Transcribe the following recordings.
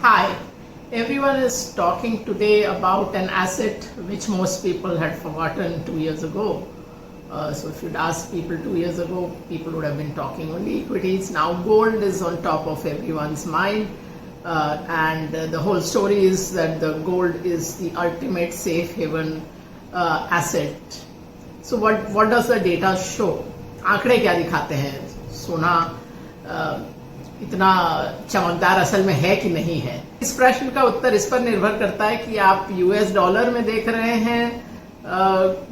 Hi, everyone is talking today about an asset which most people had forgotten 2 years ago. So if you'd asked people 2 years ago, people would have been talking only equities. Now gold is on top of everyone's mind. And the whole story is that the gold is the ultimate safe haven asset. So what does the data show? आंकड़े क्या दिखाते हैं? सोना इतना चमकदार असल में है कि नहीं है? इस प्रश्न का उत्तर इस पर निर्भर करता है कि आप यूएस डॉलर में देख रहे हैं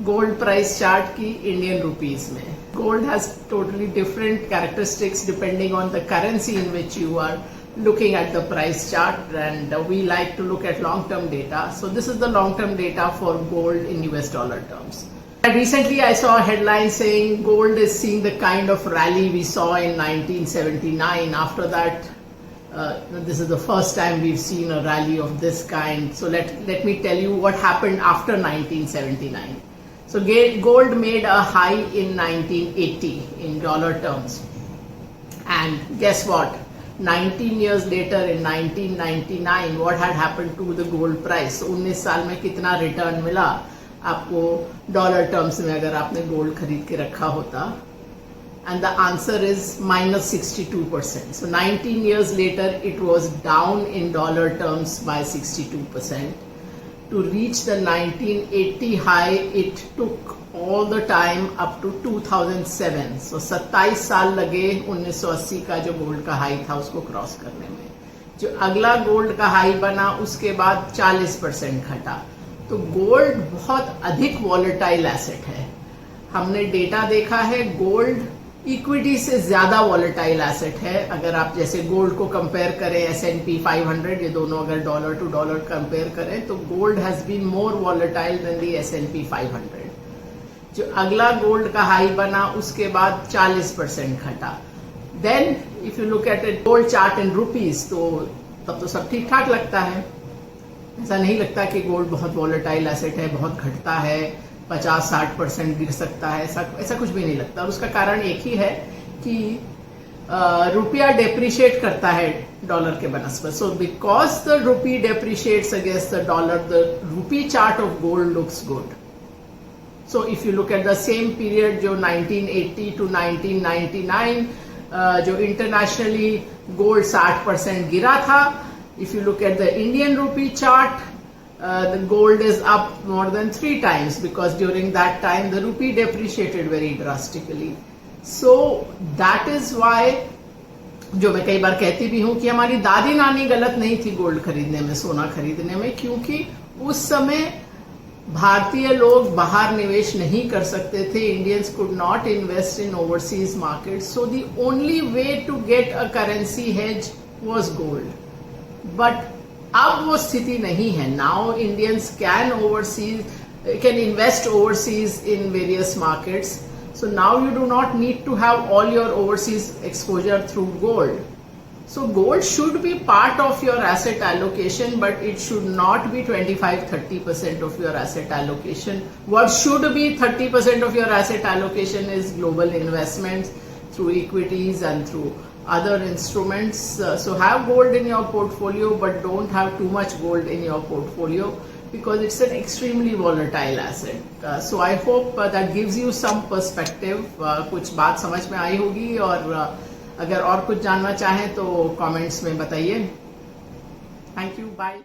गोल्ड प्राइस चार्ट की इंडियन रुपीस में. Gold has totally different characteristics depending on the currency in which you are looking at the price chart, and we like to look at long term data. So this is the long term data for gold in US dollar terms. And recently I saw a headline saying gold is seeing the kind of rally we saw in 1979. After that, this is the first time we've seen a rally of this kind. So let me tell you what happened after 1979. So gold made a high in 1980 in dollar terms. And guess what? 19 years later in 1999 what had happened to the gold price? 19 साल में कितना return मिला आपको dollar terms में अगर आपने gold खरीद के रखा होता? And the answer is -62%. So 19 years later it was down in dollar terms by 62%. To reach the 1980 high it took all the time up to 2007. So 27 साल लगे 1980 का जो गोल्ड का हाई था उसको क्रॉस करने में. जो अगला गोल्ड का हाई बना उसके बाद 40% घटा. तो गोल्ड बहुत अधिक वॉलेटाइल एसेट है. हमने डेटा देखा है गोल्ड इक्विटी से ज्यादा वॉलेटाइल एसेट है. अगर आप जैसे गोल्ड को कंपेयर करें S&P 500, ये दोनों अगर डॉलर टू डॉलर कंपेयर करें तो gold has been more volatile than the S&P 500. जो अगला गोल्ड का हाई बना उसके बाद 40% घटा. Then if you look at it gold chart in rupees तो तब तो सब ठीक ठाक लगता है. ऐसा नहीं लगता कि गोल्ड बहुत वॉलेटाइल एसेट है, बहुत घटता है, 50-60% गिर सकता है. ऐसा कुछ भी नहीं लगता. और उसका कारण एक ही है कि रुपया डेप्रिशिएट करता है डॉलर के बनस्पत. So because the rupee depreciates against the dollar the rupee chart of gold looks good. So if you look at the same period जो 1980 to 1999 जो internationally gold 60% गिरा था. If you look at the Indian rupee chart, the gold is up more than 3 times because during that time the rupee depreciated very drastically. So that is why जो मैं कई बार कहती भी हूं कि हमारी दादी नानी गलत नहीं थी गोल्ड खरीदने में, सोना खरीदने में, क्योंकि उस समय भारतीय लोग बाहर निवेश नहीं कर सकते थे. Indians could not invest in overseas market. So the only way to get a currency hedge was gold. But अब वो स्थिति नहीं है. Now Indians can invest overseas in various markets. So now you do not need to have all your overseas exposure through gold. So gold should be part of your asset allocation, but it should not be 25-30% of your asset allocation. What should be 30% of your asset allocation is global investments through equities and through other instruments. So have gold in your portfolio, but don't have too much gold in your portfolio because it's an extremely volatile asset. So I hope that gives you some perspective. कुछ बात समझ में आई होगी. और अगर और कुछ जानना चाहें तो कमेंट्स में बताइए. Thank you. बाय.